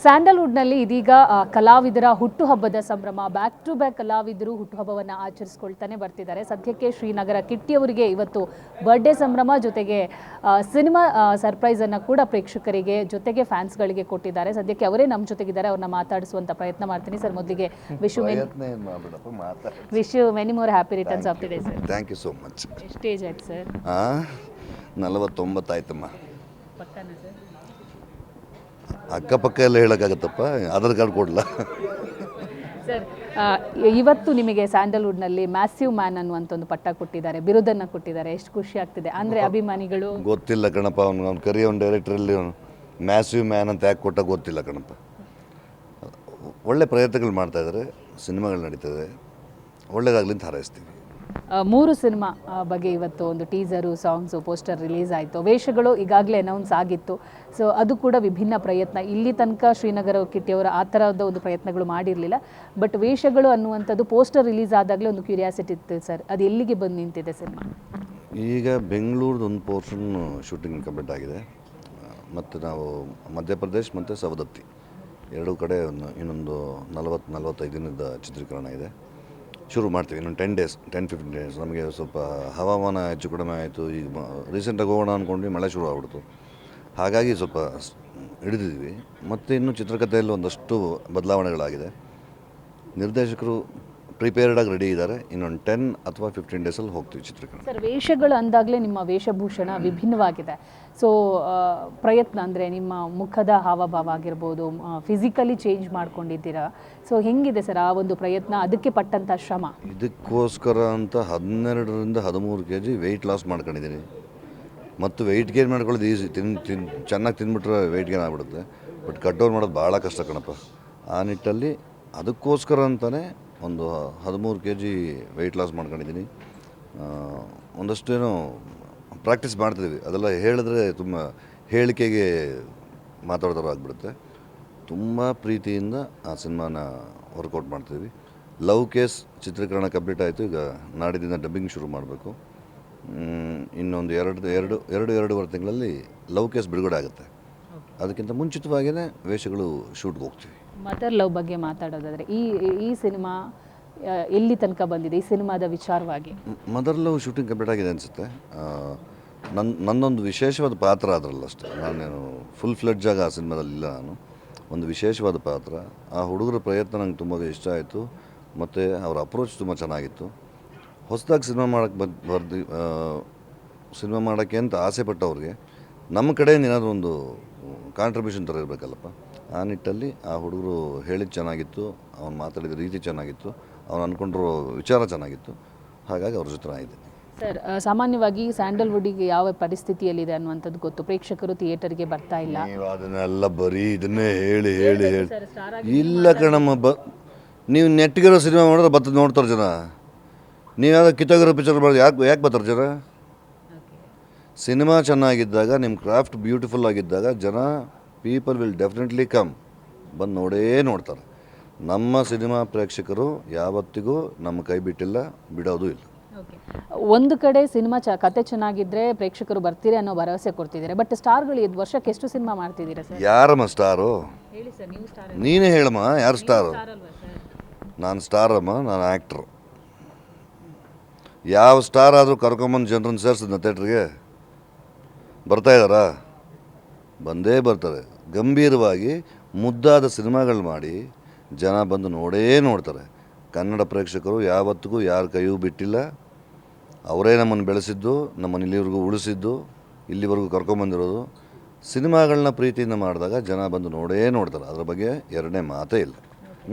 ಸ್ಯಾಂಡಲ್ವುಡ್ನಲ್ಲಿ ಇದೀಗ ಕಲಾವಿದರ ಹುಟ್ಟುಹಬ್ಬದ ಸಂಭ್ರಮ. ಬ್ಯಾಕ್ ಟು ಬ್ಯಾಕ್ ಕಲಾವಿದರು ಹುಟ್ಟುಹಬ್ಬವನ್ನು ಆಚರಿಸ್ಕೊಳ್ತಾನೆ ಬರ್ತಿದ್ದಾರೆ. ಸದ್ಯಕ್ಕೆ ಶ್ರೀನಗರ ಕಿಟ್ಟಿಯವರಿಗೆ ಇವತ್ತು ಬರ್ಡೇ ಸಂಭ್ರಮ, ಜೊತೆಗೆ ಸಿನಿಮಾ ಸರ್ಪ್ರೈಸನ್ನು ಕೂಡ ಪ್ರೇಕ್ಷಕರಿಗೆ ಜೊತೆಗೆ ಫ್ಯಾನ್ಸ್ಗಳಿಗೆ ಕೊಟ್ಟಿದ್ದಾರೆ. ಸದ್ಯಕ್ಕೆ ಅವರೇ ನಮ್ಮ ಜೊತೆಗಿದ್ದಾರೆ, ಅವ್ರನ್ನ ಮಾತಾಡಿಸುವಂಥ ಪ್ರಯತ್ನ ಮಾಡ್ತೀನಿ. ಸರ್, ಮೊದಲಿಗೆ wish you many more happy returns of the day sir. Thank you so much. ಎಷ್ಟು ಏಜ್ ಆಯ್ತು ಸರ್? 49 ಆಯ್ತಮ್ಮ. ಪಕ್ಕನ ಸರ್? ಅಕ್ಕಪಕ್ಕ ಎಲ್ಲ ಹೇಳೋಕ್ಕಾಗತ್ತಪ್ಪ, ಆಧಾರ್ ಕಾರ್ಡ್ ಕೊಡಲ್ಲ ಸರ್. ಇವತ್ತು ನಿಮಗೆ ಸ್ಯಾಂಡಲ್ವುಡ್ನಲ್ಲಿ ಮ್ಯಾಸಿವ್ ಮ್ಯಾನ್ ಅನ್ನುವಂಥ ಒಂದು ಪಟ್ಟ ಕೊಟ್ಟಿದ್ದಾರೆ, ಬಿರುದನ್ನು ಕೊಟ್ಟಿದ್ದಾರೆ. ಎಷ್ಟು ಖುಷಿ ಆಗ್ತಿದೆ ಅಂದರೆ ಅಭಿಮಾನಿಗಳು? ಗೊತ್ತಿಲ್ಲ ಕಣಪ್ಪ, ಅವ್ನು ಕರಿಯ ಒಂದು ಡೈರೆಕ್ಟ್ರಲ್ಲಿ ಮ್ಯಾಸಿವ್ ಮ್ಯಾನ್ ಅಂತ ಯಾಕೆ ಕೊಟ್ಟ ಗೊತ್ತಿಲ್ಲ ಕಣಪ್ಪ. ಒಳ್ಳೆ ಪ್ರಯತ್ನಗಳು ಮಾಡ್ತಾಯಿದ್ದಾರೆ, ಸಿನಿಮಾಗಳು ನಡೀತದೆ, ಒಳ್ಳೇದಾಗಲಿ ಅಂತ ಹಾರೈಸ್ತೀವಿ. 3 ಸಿನಿಮಾ ಬಗ್ಗೆ ಇವತ್ತು ಒಂದು ಟೀಸರು, ಸಾಂಗ್ಸು, ಪೋಸ್ಟರ್ ರಿಲೀಸ್ ಆಯಿತು. ವೇಷಗಳು ಈಗಾಗಲೇ ಅನೌನ್ಸ್ ಆಗಿತ್ತು. ಸೊ ಅದು ಕೂಡ ವಿಭಿನ್ನ ಪ್ರಯತ್ನ. ಇಲ್ಲಿ ತನಕ ಶ್ರೀನಗರ ಕಿಟ್ಟಿಯವರು ಆ ಥರದ ಒಂದು ಪ್ರಯತ್ನಗಳು ಮಾಡಿರಲಿಲ್ಲ. ಬಟ್ ವೇಷಗಳು ಅನ್ನುವಂಥದ್ದು ಪೋಸ್ಟರ್ ರಿಲೀಸ್ ಆದಾಗಲೇ ಒಂದು ಕ್ಯೂರಿಯಾಸಿಟಿ ಇತ್ತು ಸರ್. ಅದು ಎಲ್ಲಿಗೆ ಬಂದು ನಿಂತಿದೆ ಸಿನಿಮಾ? ಈಗ ಬೆಂಗಳೂರದು ಒಂದು ಪೋರ್ಷನ್ ಶೂಟಿಂಗ್ ಕಂಪ್ಲೀಟ್ ಆಗಿದೆ, ಮತ್ತು ನಾವು ಮಧ್ಯಪ್ರದೇಶ್ ಮತ್ತು ಸವದತ್ತಿ ಎರಡೂ ಕಡೆ ಇನ್ನೊಂದು 40-45 ದಿನದ ಚಿತ್ರೀಕರಣ ಇದೆ. ಶುರು ಮಾಡ್ತೀವಿ ಇನ್ನೊಂದು 10-15 ಡೇಸ್. ನಮಗೆ ಸ್ವಲ್ಪ ಹವಾಮಾನ ಹೆಚ್ಚು ಕಡಿಮೆ ಆಯಿತು. ಈಗ ರೀಸೆಂಟಾಗಿ ಹೋಗೋಣ ಅಂದ್ಕೊಂಡು ಮಳೆ ಶುರು ಆಗ್ಬಿಡ್ತು, ಹಾಗಾಗಿ ಸ್ವಲ್ಪ ಹಿಡಿದಿದ್ವಿ. ಮತ್ತು ಇನ್ನು ಚಿತ್ರಕಥೆಯಲ್ಲಿ ಒಂದಷ್ಟು ಬದಲಾವಣೆಗಳಾಗಿದೆ. ನಿರ್ದೇಶಕರು ಪ್ರಿಪೇರ್ಡಾಗಿ ರೆಡಿ ಇದ್ದಾರೆ. ಇನ್ನೊಂದು 10 ಅಥವಾ 15 ಡೇಸಲ್ಲಿ ಹೋಗ್ತೀವಿ ಚಿತ್ರೀಕರಣ. ಸರ್, ವೇಷಗಳು ಅಂದಾಗಲೇ ನಿಮ್ಮ ವೇಷಭೂಷಣ ವಿಭಿನ್ನವಾಗಿದೆ. ಸೊ ಪ್ರಯತ್ನ ಅಂದರೆ ನಿಮ್ಮ ಮುಖದ ಹಾವಭಾವ ಆಗಿರ್ಬೋದು, ಫಿಸಿಕಲಿ ಚೇಂಜ್ ಮಾಡ್ಕೊಂಡಿದ್ದೀರಾ. ಸೊ ಹೆಂಗಿದೆ ಸರ್ ಆ ಒಂದು ಪ್ರಯತ್ನ, ಅದಕ್ಕೆ ಪಟ್ಟಂಥ ಶ್ರಮ? ಇದಕ್ಕೋಸ್ಕರ ಅಂತ 12ರಿಂದ 13 kg ವೆಯ್ಟ್ ಲಾಸ್ ಮಾಡ್ಕೊಂಡಿದ್ದೀನಿ. ಮತ್ತು ವೆಯ್ಟ್ ಗೇನ್ ಮಾಡ್ಕೊಳ್ಳೋದು ಈಸಿ, ಚೆನ್ನಾಗಿ ತಿಂದ್ಬಿಟ್ರೆ ವೆಯ್ಟ್ ಗೇನ್ ಆಗಿಬಿಡುತ್ತೆ. ಬಟ್ ಕಟ್ಡೌನ್ ಮಾಡೋದು ಭಾಳ ಕಷ್ಟ ಕಣಪ್ಪ. ಆ ನಿಟ್ಟಲ್ಲಿ ಅದಕ್ಕೋಸ್ಕರ ಅಂತಲೇ ಒಂದು 13 kg ವೆಯ್ಟ್ ಲಾಸ್ ಮಾಡ್ಕೊಂಡಿದ್ದೀನಿ. ಒಂದಷ್ಟು ಏನೋ ಪ್ರಾಕ್ಟೀಸ್ ಮಾಡ್ತಿದ್ದೀವಿ. ಅದೆಲ್ಲ ಹೇಳಿದ್ರೆ ತುಂಬ ಹೇಳಿಕೆಗೆ ಮಾತಾಡೋದಾರು ಆಗಿಬಿಡುತ್ತೆ. ತುಂಬ ಪ್ರೀತಿಯಿಂದ ಆ ಸಿನಿಮಾನ ವರ್ಕೌಟ್ ಮಾಡ್ತೀವಿ. ಲವ್ ಕೇಸ್ ಚಿತ್ರೀಕರಣ ಕಂಪ್ಲೀಟ್ ಆಯಿತು. ಈಗ ನಾಡಿದಿಂದ ಡಬ್ಬಿಂಗ್ ಶುರು ಮಾಡಬೇಕು. ಇನ್ನೊಂದು ಎರಡೂವರೆ ತಿಂಗಳಲ್ಲಿ ಲವ್ ಕೇಸ್ ಬಿಡುಗಡೆ ಆಗುತ್ತೆ. ಅದಕ್ಕಿಂತ ಮುಂಚಿತವಾಗಿಯೇ ವೇಷಗಳು ಶೂಟ್ಗೆ ಹೋಗ್ತೀವಿ. ಮದರ್ ಲವ್ ಬಗ್ಗೆ ಮಾತಾಡೋದಾದರೆ ಈ ಸಿನಿಮಾ ಎಲ್ಲಿ ತನಕ ಬಂದಿದೆ? ಈ ಸಿನಿಮಾದ ವಿಚಾರವಾಗಿ ಮದರ್ ಲವ್ ಶೂಟಿಂಗ್ ಕಂಪ್ಲೀಟ್ ಆಗಿದೆ ಅನಿಸುತ್ತೆ. ನನ್ನೊಂದು ವಿಶೇಷವಾದ ಪಾತ್ರ ಅದರಲ್ಲ ಅಷ್ಟೇ. ನಾನೇನು ಫುಲ್ ಫ್ಲೆಡ್ಜಾಗಿ ಆ ಸಿನಿಮಾದಲ್ಲಿಲ್ಲ. ನಾನು ಒಂದು ವಿಶೇಷವಾದ ಪಾತ್ರ. ಆ ಹುಡುಗರ ಪ್ರಯತ್ನ ನಂಗೆ ತುಂಬ ಇಷ್ಟ ಆಯಿತು, ಮತ್ತು ಅವರ ಅಪ್ರೋಚ್ ತುಂಬ ಚೆನ್ನಾಗಿತ್ತು. ಹೊಸದಾಗಿ ಸಿನಿಮಾ ಮಾಡೋಕ್ಕೆ ಅಂತ ಆಸೆ ಪಟ್ಟವ್ರಿಗೆ ನಮ್ಮ ಕಡೆಯಿಂದ ಏನಾದರೂ ಒಂದು ಕಾಂಟ್ರಿಬ್ಯೂಷನ್ ಥರ ಇರಬೇಕಲ್ಲಪ್ಪ. ಆ ನಿಟ್ಟಲ್ಲಿ ಆ ಹುಡುಗರು ಹೇಳಿದ್ದು ಚೆನ್ನಾಗಿತ್ತು, ಅವ್ನು ಮಾತಾಡಿದ ರೀತಿ ಚೆನ್ನಾಗಿತ್ತು, ಅವ್ನು ಅಂದ್ಕೊಂಡಿರೋ ವಿಚಾರ ಚೆನ್ನಾಗಿತ್ತು. ಹಾಗಾಗಿ ಅವ್ರ ಜೊತೆ ಆಗಿದೆ. ಸರ್, ಸಾಮಾನ್ಯವಾಗಿ ಸ್ಯಾಂಡಲ್ವುಡ್ಡಿಗೆ ಯಾವ ಪರಿಸ್ಥಿತಿಯಲ್ಲಿದೆ ಅನ್ನುವಂಥದ್ದು ಗೊತ್ತು. ಪ್ರೇಕ್ಷಕರು ಥಿಯೇಟರ್ಗೆ ಬರ್ತಾ ಇಲ್ಲ. ನೀವು ಅದನ್ನೆಲ್ಲ ಬರೀ ಇದನ್ನೇ ಹೇಳಿ ಇಲ್ಲ ಕಣಮ್ಮ. ನೀವು ನೆಟ್ಟಿಗಿರೋ ಸಿನಿಮಾ ಮಾಡಿದ್ರೆ ಬರ್ತದೆ, ನೋಡ್ತಾರೆ ಜನ. ನೀವು ಯಾವ್ದು ಕಿತ್ತಾಗಿರೋ ಪಿಕ್ಚರ್ ಮಾಡಿದ್ರೆ ಯಾಕೆ ಬರ್ತಾರೆ ಜನ? ಸಿನಿಮಾ ಚೆನ್ನಾಗಿದ್ದಾಗ, ನಿಮ್ಮ ಕ್ರಾಫ್ಟ್ ಬ್ಯೂಟಿಫುಲ್ ಆಗಿದ್ದಾಗ ಜನ ಪೀಪಲ್ ವಿಲ್ ಡೆಫಿನೆಟ್ಲಿ ಕಮ್, ಬಂದು ನೋಡ್ತಾರೆ. ನಮ್ಮ ಸಿನಿಮಾ ಪ್ರೇಕ್ಷಕರು ಯಾವತ್ತಿಗೂ ನಮ್ಮ ಕೈ ಬಿಟ್ಟಿಲ್ಲ, ಬಿಡೋದು ಇಲ್ಲ. ಒಂದು ಕಡೆ ಸಿನಿಮಾ ಕತೆ ಚೆನ್ನಾಗಿದ್ದರೆ ಪ್ರೇಕ್ಷಕರು ಬರ್ತೀರಿ ಅನ್ನೋ ಭರವಸೆ ಕೊಡ್ತಿದ್ದಾರೆ. ಬಟ್ ಸ್ಟಾರ್ಗಳು ಇದು ವರ್ಷಕ್ಕೆ ಎಷ್ಟು ಸಿನಿಮಾ ಮಾಡ್ತಿದ್ದೀರಾ ಸರ್? ಯಾರಮ್ಮ ಸ್ಟಾರು? ಹೇಳಿ ಸರ್, ನೀವು ಸ್ಟಾರ್. ನೀನೇ ಹೇಳಮ್ಮ, ಯಾರು ಸ್ಟಾರು? ನಾನು ಸ್ಟಾರಮ್ಮ, ನಾನು ಆ್ಯಕ್ಟ್ರು. ಯಾವ ಸ್ಟಾರ್ ಆದರೂ ಕರ್ಕೊಂಬಂದು ಜನರನ್ನು ಸೇರಿಸಿದ್ನ ಥಿಯೇಟ್ರಿಗೆ? ಬರ್ತಾಯಿದ್ದಾರಾ? ಬಂದೇ ಬರ್ತಾರೆ. ಗಂಭೀರವಾಗಿ ಮುದ್ದಾದ ಸಿನಿಮಾಗಳು ಮಾಡಿ ಜನ ಬಂದು ನೋಡ್ತಾರೆ. ಕನ್ನಡ ಪ್ರೇಕ್ಷಕರು ಯಾವತ್ತಿಗೂ ಯಾರ ಕೈಯೂ ಬಿಟ್ಟಿಲ್ಲ. ಅವರೇ ನಮ್ಮನ್ನು ಬೆಳೆಸಿದ್ದು, ನಮ್ಮನ್ನು ಇಲ್ಲಿವರೆಗೂ ಉಳಿಸಿದ್ದು, ಇಲ್ಲಿವರೆಗೂ ಕರ್ಕೊಂಬಂದಿರೋದು. ಸಿನಿಮಾಗಳನ್ನ ಪ್ರೀತಿಯಿಂದ ಮಾಡಿದಾಗ ಜನ ಬಂದು ನೋಡ್ತಾರೆ. ಅದ್ರ ಬಗ್ಗೆ ಎರಡನೇ ಮಾತೇ ಇಲ್ಲ.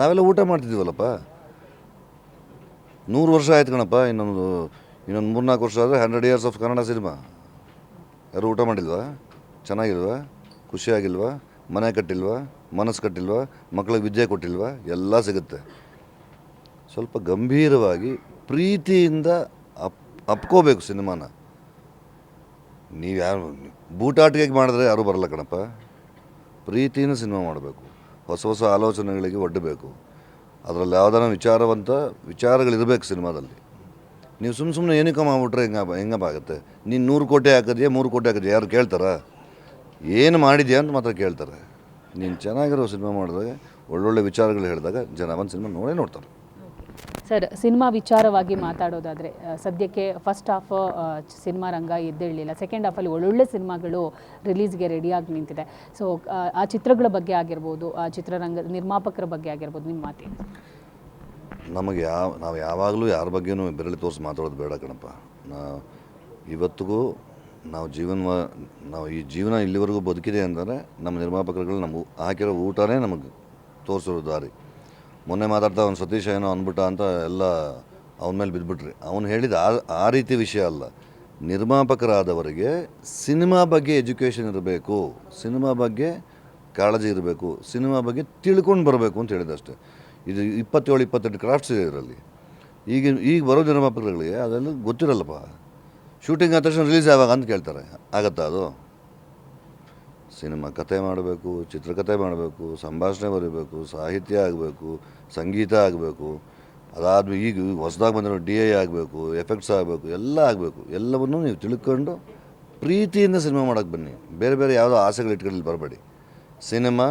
ನಾವೆಲ್ಲ ಊಟ ಮಾಡ್ತಿದ್ದೀವಲ್ಲಪ್ಪ. 100 ವರ್ಷ ಆಯ್ತು ಕಣಪ್ಪ. ಇನ್ನೊಂದು 3-4 ವರ್ಷ ಆದರೆ 100 years ಆಫ್ ಕನ್ನಡ ಸಿನಿಮಾ. ಯಾರು ಊಟ ಮಾಡಿಲ್ವಾ? ಚೆನ್ನಾಗಿಲ್ವಾ? ಖುಷಿಯಾಗಿಲ್ವಾ? ಮನೆ ಕಟ್ಟಿಲ್ವಾ? ಮನಸ್ಸು ಕಟ್ಟಿಲ್ವಾ? ಮಕ್ಕಳಿಗೆ ವಿದ್ಯೆ ಕೊಟ್ಟಿಲ್ವಾ? ಎಲ್ಲ ಸಿಗುತ್ತೆ. ಸ್ವಲ್ಪ ಗಂಭೀರವಾಗಿ ಪ್ರೀತಿಯಿಂದ ಅಪ್ಕೋಬೇಕು ಸಿನಿಮಾನ. ನೀವು ಯಾರು ಬೂಟಾಟಿಗೆ ಮಾಡಿದ್ರೆ ಯಾರೂ ಬರಲ್ಲ ಕಣಪ್ಪ. ಪ್ರೀತಿಯಿಂದ ಸಿನಿಮಾ ಮಾಡಬೇಕು. ಹೊಸ ಆಲೋಚನೆಗಳಿಗೆ ಒಡ್ಡಬೇಕು. ಅದರಲ್ಲಿ ಯಾವ್ದಾರ ವಿಚಾರಗಳಿರಬೇಕು ಸಿನಿಮಾದಲ್ಲಿ. ನೀವು ಸುಮ್ಮನೆ ಏನಕ್ಕೆ ಮಾಡ್ಬಿಟ್ರೆ ಹೆಂಗಪ್ಪ ಆಗುತ್ತೆ? ನೀನು 100 ಕೋಟಿ ಹಾಕಿದ್ಯಾ 3 ಕೋಟಿ ಹಾಕಿದ್ಯಾ ಯಾರು ಕೇಳ್ತಾರ? ಏನು ಮಾಡಿದ್ಯಾ ಅಂತ ಮಾತ್ರ ಕೇಳ್ತಾರೆ. ನೀನು ಚೆನ್ನಾಗಿರೋ ಸಿನಿಮಾ ಮಾಡಿದಾಗ ಒಳ್ಳೊಳ್ಳೆ ವಿಚಾರಗಳು ಹೇಳಿದಾಗ ಜನ ಒಂದು ಸಿನಿಮಾ ನೋಡೇ ನೋಡ್ತಾರೆ. ಸರ್, ಸಿನಿಮಾ ವಿಚಾರವಾಗಿ ಮಾತಾಡೋದಾದರೆ ಸದ್ಯಕ್ಕೆ ಫಸ್ಟ್ ಹಾಫ್ ಸಿನಿಮಾ ರಂಗ ಎದ್ದೇಳಲಿಲ್ಲ, ಸೆಕೆಂಡ್ ಹಾಫಲ್ಲಿ ಒಳ್ಳೊಳ್ಳೆ ಸಿನಿಮಾಗಳು ರಿಲೀಸ್ಗೆ ರೆಡಿಯಾಗಿ ನಿಂತಿದೆ. ಸೊ ಆ ಚಿತ್ರಗಳ ಬಗ್ಗೆ ಆಗಿರ್ಬೋದು, ಆ ಚಿತ್ರರಂಗ ನಿರ್ಮಾಪಕರ ಬಗ್ಗೆ ಆಗಿರ್ಬೋದು, ನಿಮ್ಮ ಮಾತೇನು? ನಮಗೆ ನಾವು ಯಾವಾಗಲೂ ಯಾರ ಬಗ್ಗೆನೂ ಬೆರಳು ತೋರಿಸಿ ಮಾತಾಡೋದು ಬೇಡ ಕಣಪ್ಪ. ಇವತ್ತಿಗೂ ನಾವು ಈ ಜೀವನ ಇಲ್ಲಿವರೆಗೂ ಬದುಕಿದೆ ಅಂದರೆ ನಮ್ಮ ನಿರ್ಮಾಪಕರುಗಳು ನಮಗೆ ಹಾಕಿರೋ ಊಟನೇ ನಮಗೆ ತೋರಿಸಿರೋ ದಾರಿ. ಮೊನ್ನೆ ಮಾತಾಡ್ತಾ ಅವ್ನು ಸತೀಶ ಏನೋ ಅಂದ್ಬಿಟ್ಟ ಅಂತ ಎಲ್ಲ ಅವನ ಮೇಲೆ ಬಿದ್ದುಬಿಟ್ರಿ. ಅವನು ಹೇಳಿದ ಆ ರೀತಿ ವಿಷಯ ಅಲ್ಲ. ನಿರ್ಮಾಪಕರಾದವರಿಗೆ ಸಿನಿಮಾ ಬಗ್ಗೆ ಎಜುಕೇಷನ್ ಇರಬೇಕು, ಸಿನಿಮಾ ಬಗ್ಗೆ ಕಾಳಜಿ ಇರಬೇಕು, ಸಿನಿಮಾ ಬಗ್ಗೆ ತಿಳ್ಕೊಂಡು ಬರಬೇಕು ಅಂತ ಹೇಳಿದಷ್ಟೇ. ಇದು 27-28 ಕ್ರಾಫ್ಟ್ಸ್ ಇದೆ ಇದರಲ್ಲಿ. ಈಗ ಬರೋ ನಿರ್ಮಾಪಕರುಗಳಿಗೆ ಅದೆಲ್ಲ ಗೊತ್ತಿರಲ್ಲಪ್ಪ. ಶೂಟಿಂಗ್ ಆದ ತಕ್ಷಣ ರಿಲೀಸ್ ಯಾವಾಗ ಅಂತ ಕೇಳ್ತಾರೆ. ಆಗತ್ತಾ ಅದು? ಸಿನಿಮಾ ಕತೆ ಮಾಡಬೇಕು, ಚಿತ್ರಕಥೆ ಮಾಡಬೇಕು, ಸಂಭಾಷಣೆ ಬರೀಬೇಕು, ಸಾಹಿತ್ಯ ಆಗಬೇಕು, ಸಂಗೀತ ಆಗಬೇಕು, ಅದಾದ್ಮೇಲೆ ಈಗ ಹೊಸದಾಗಿ ಬಂದಿರೋ DI ಆಗಬೇಕು, ಎಫೆಕ್ಟ್ಸ್ ಆಗಬೇಕು, ಎಲ್ಲ ಆಗಬೇಕು. ಎಲ್ಲವನ್ನೂ ನೀವು ತಿಳ್ಕೊಂಡು ಪ್ರೀತಿಯಿಂದ ಸಿನಿಮಾ ಮಾಡೋಕ್ಕೆ ಬನ್ನಿ. ಬೇರೆ ಬೇರೆ ಯಾವುದೋ ಆಸೆಗಳು ಇಟ್ಕೊಳ್ಳಿ ಬರಬೇಡಿ. ಸಿನಿಮಾ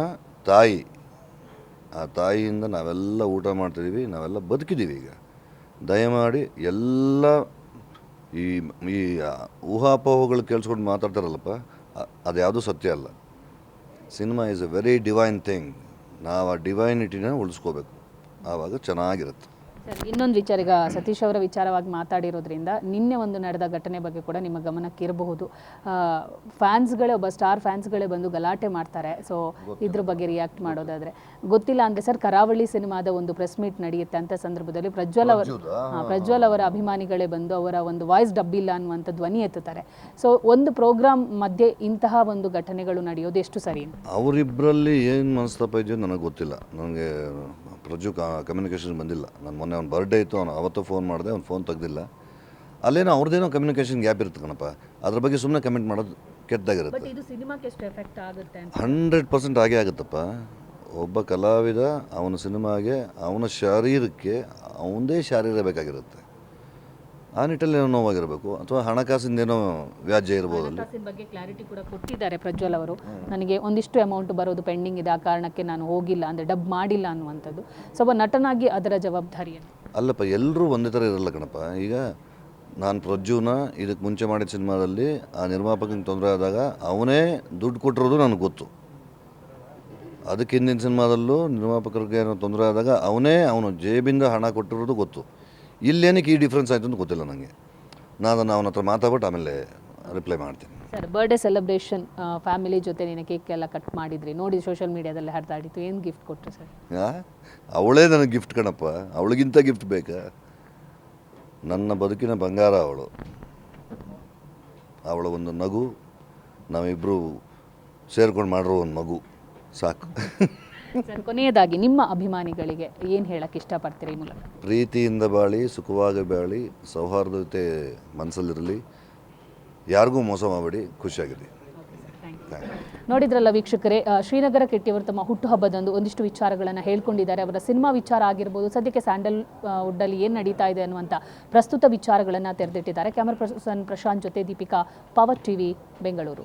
ತಾಯಿ, ಆ ತಾಯಿಯಿಂದ ನಾವೆಲ್ಲ ಊಟ ಮಾಡ್ತಿದ್ದೀವಿ, ನಾವೆಲ್ಲ ಬದುಕಿದ್ದೀವಿ. ಈಗ ದಯಮಾಡಿ ಎಲ್ಲ ಈ ಊಹಾಪೋಹಗಳು ಕೇಳಿಸ್ಕೊಂಡು ಮಾತಾಡ್ತಾರಲ್ಲಪ್ಪ, ಅದು ಯಾವುದೂ ಸತ್ಯ ಅಲ್ಲ. Cinema is A very divine thing. ನಾವು ಆ ಡಿವೈನಿಟಿನ ಉಳಿಸ್ಕೋಬೇಕು, ಆವಾಗ ಚೆನ್ನಾಗಿರುತ್ತೆ. ಸರ್, ಇನ್ನೊಂದು ವಿಚಾರ, ಈಗ ಸತೀಶ್ ಅವರ ವಿಚಾರವಾಗಿ ಮಾತಾಡಿರೋದ್ರಿಂದ ನಿನ್ನೆ ಒಂದು ನಡೆದ ಘಟನೆ ಬಗ್ಗೆ ಕೂಡ ನಿಮ್ಮ ಗಮನಕ್ಕೆ ಇರಬಹುದು. ಫ್ಯಾನ್ಸ್ಗಳೇ, ಒಬ್ಬ ಸ್ಟಾರ್ ಫ್ಯಾನ್ಸ್ಗಳೇ ಬಂದು ಗಲಾಟೆ ಮಾಡ್ತಾರೆ. ಸೊ ಇದ್ರ ಬಗ್ಗೆ ರಿಯಾಕ್ಟ್ ಮಾಡೋದಾದರೆ, ಗೊತ್ತಿಲ್ಲ ಅಂದರೆ ಸರ್, ಕರಾವಳಿ ಸಿನಿಮಾದ ಒಂದು ಪ್ರೆಸ್ ಮೀಟ್ ನಡೆಯುತ್ತೆ ಅಂತ ಸಂದರ್ಭದಲ್ಲಿ ಪ್ರಜ್ವಲ್ ಅವರ ಅಭಿಮಾನಿಗಳೇ ಬಂದು ಅವರ ಒಂದು ವಾಯ್ಸ್ ಡಬ್ಬಿಲ್ಲ ಅನ್ನುವಂಥ ಧ್ವನಿ ಎತ್ತುತ್ತಾರೆ. ಸೊ ಒಂದು ಪ್ರೋಗ್ರಾಮ್ ಮಧ್ಯೆ ಇಂತಹ ಒಂದು ಘಟನೆಗಳು ನಡೆಯೋದು ಎಷ್ಟು ಸರಿ? ಅವರಿಬ್ಬರಲ್ಲಿ ಏನು ಮನಸ್ತಾಪ ಇದೆಯೋ ನನಗೆ ಗೊತ್ತಿಲ್ಲ. ನನಗೆ ಪ್ರಜ್ಜು ಕಮ್ಯುನಿಕೇಷನ್ ಬಂದಿಲ್ಲ. ನಾನು ಮೊನ್ನೆ ಅವ್ನ ಬರ್ಡೇ ಇತ್ತು, ಅವನು ಅವತ್ತು ಫೋನ್ ಮಾಡಿದೆ, ಅವ್ನು ಫೋನ್ ತೆಗ್ದಿಲ್ಲ. ಅಲ್ಲೇನೋ ಅವ್ರದ್ದೇನೋ ಕಮ್ಯುನಿಕೇಷನ್ ಗ್ಯಾಪ್ ಇರುತ್ತೆ ಕಣಪ್ಪ. ಅದ್ರ ಬಗ್ಗೆ ಸುಮ್ಮನೆ ಕಮೆಂಟ್ ಮಾಡೋದು ಕೆಟ್ಟದಾಗಿರುತ್ತೆ. 100% ಆಗೇ ಆಗುತ್ತಪ್ಪ. ಒಬ್ಬ ಕಲಾವಿದ ಅವನ ಸಿನಿಮಾಗೆ, ಅವನ ಶರೀರಕ್ಕೆ ಅವನದೇ ಶಾರೀರ ಬೇಕಾಗಿರುತ್ತೆ. ಆ ನಿಟ್ಟಲ್ಲಿ ಏನೋ ನೋವಾಗಿರಬೇಕು, ಅಥವಾ ಹಣಕಾಸಿಂದೇನೋ ವ್ಯಾಜ್ಯ ಇರ್ಬೋದು. ಹಣಕಾಸಿನ ಬಗ್ಗೆ ಕ್ಲಾರಿಟಿ ಕೂಡ ಕೊಟ್ಟಿದ್ದಾರೆ ಪ್ರಜ್ವಲ್ ಅವರು. ನನಗೆ ಒಂದಿಷ್ಟು ಅಮೌಂಟ್ ಬರೋದು ಪೆಂಡಿಂಗ್ ಇದೆ, ಆ ಕಾರಣಕ್ಕೆ ನಾನು ಹೋಗಿಲ್ಲ, ಅಂದರೆ ಡಬ್ ಮಾಡಿಲ್ಲ ಅನ್ನುವಂಥದ್ದು. ಸೊ ಒಬ್ಬ ನಟನಾಗಿ ಅದರ ಜವಾಬ್ದಾರಿಯನ್ನು ಅಲ್ಲಪ್ಪ, ಎಲ್ಲರೂ ಒಂದೇ ಥರ ಇರಲ್ಲ ಕಣಪ್ಪ. ಈಗ ನಾನು ಪ್ರಜ್ಜುನ ಇದಕ್ಕೆ ಮುಂಚೆ ಮಾಡಿದ ಸಿನಿಮಾದಲ್ಲಿ ಆ ನಿರ್ಮಾಪಕನಿಗೆ ತೊಂದರೆ ಆದಾಗ ಅವನೇ ದುಡ್ಡು ಕೊಟ್ಟಿರೋದು ನನಗೆ ಗೊತ್ತು. ಅದಕ್ಕೆ ಹಿಂದಿನ ಸಿನಿಮಾದಲ್ಲೂ ನಿರ್ಮಾಪಕರಿಗೆ ಏನೋ ತೊಂದರೆ ಆದಾಗ ಅವನು ಜೇಬಿಂದ ಹಣ ಕೊಟ್ಟಿರೋದು ಗೊತ್ತು. ಇಲ್ಲೇನಕ್ಕೆ ಈ ಡಿಫ್ರೆನ್ಸ್ ಆಯಿತು ಅಂತ ಗೊತ್ತಿಲ್ಲ ನನಗೆ. ನಾನು ಅವನ ಹತ್ರ ಮಾತಾಡ್ಬಿಟ್ಟು ಆಮೇಲೆ ರಿಪ್ಲೈ ಮಾಡ್ತೀನಿ. ಸರ್, ಬರ್ಡೇ ಸೆಲೆಬ್ರೇಷನ್ ಫ್ಯಾಮಿಲಿ ಜೊತೆ ನೀನು ಕೇಕ್ ಎಲ್ಲ ಕಟ್ ಮಾಡಿದ್ರಿ, ನೋಡಿ ಸೋಷಿಯಲ್ ಮೀಡಿಯಾದಲ್ಲಿ ಹರಿದಾಡಿತ್ತು. ಏನು ಗಿಫ್ಟ್ ಕೊಟ್ಟರು ಸರ್? ಅವಳೇ ನನಗೆ ಗಿಫ್ಟ್ ಕಣಪ್ಪ. ಅವಳಿಗಿಂತ ಗಿಫ್ಟ್ ಬೇಕಾ? ನನ್ನ ಬದುಕಿನ ಬಂಗಾರ ಅವಳು. ಅವಳ ಒಂದು ನಗು, ನಾವಿಬ್ಬರು ಸೇರ್ಕೊಂಡು ಮಾಡಿರೋ ಒಂದು ಮಗು ಸಾಕು. ಸರ್, ಕೊನೆಯದಾಗಿ ನಿಮ್ಮ ಅಭಿಮಾನಿಗಳಿಗೆ ಏನು ಹೇಳಕ್ಕೆ ಇಷ್ಟಪಡ್ತೀರಿ ಈ ಮೂಲಕ? ಪ್ರೀತಿಯಿಂದ ಬಾಳಿ, ಸುಖವಾಗಿ ಬಾಳಿ, ಸೌಹಾರ್ದತೆ ಮನಸ್ಸಲ್ಲಿರಲಿ, ಯಾರಿಗೂ ಮೋಸ ಮಾಡಬೇಡಿ, ಖುಷಿಯಾಗಿರಿ. ನೋಡಿದ್ರಲ್ಲ ವೀಕ್ಷಕರೇ, ಶ್ರೀನಗರ ಕಿಟ್ಟಿಯವರು ತಮ್ಮ ಹುಟ್ಟುಹಬ್ಬದಂದು ಒಂದಿಷ್ಟು ವಿಚಾರಗಳನ್ನು ಹೇಳ್ಕೊಂಡಿದ್ದಾರೆ. ಅವರ ಸಿನಿಮಾ ವಿಚಾರ ಆಗಿರ್ಬೋದು, ಸದ್ಯಕ್ಕೆ ಸ್ಯಾಂಡಲ್ವುಡ್ಡಲ್ಲಿ ಏನು ನಡೀತಾ ಇದೆ ಅನ್ನುವಂಥ ಪ್ರಸ್ತುತ ವಿಚಾರಗಳನ್ನು ತೆರೆದಿಟ್ಟಿದ್ದಾರೆ. ಕ್ಯಾಮರಾ ಪರ್ಸನ್ ಪ್ರಶಾಂತ್ ಜೊತೆ ದೀಪಿಕಾ, ಪವರ್ ಟಿವಿ, ಬೆಂಗಳೂರು.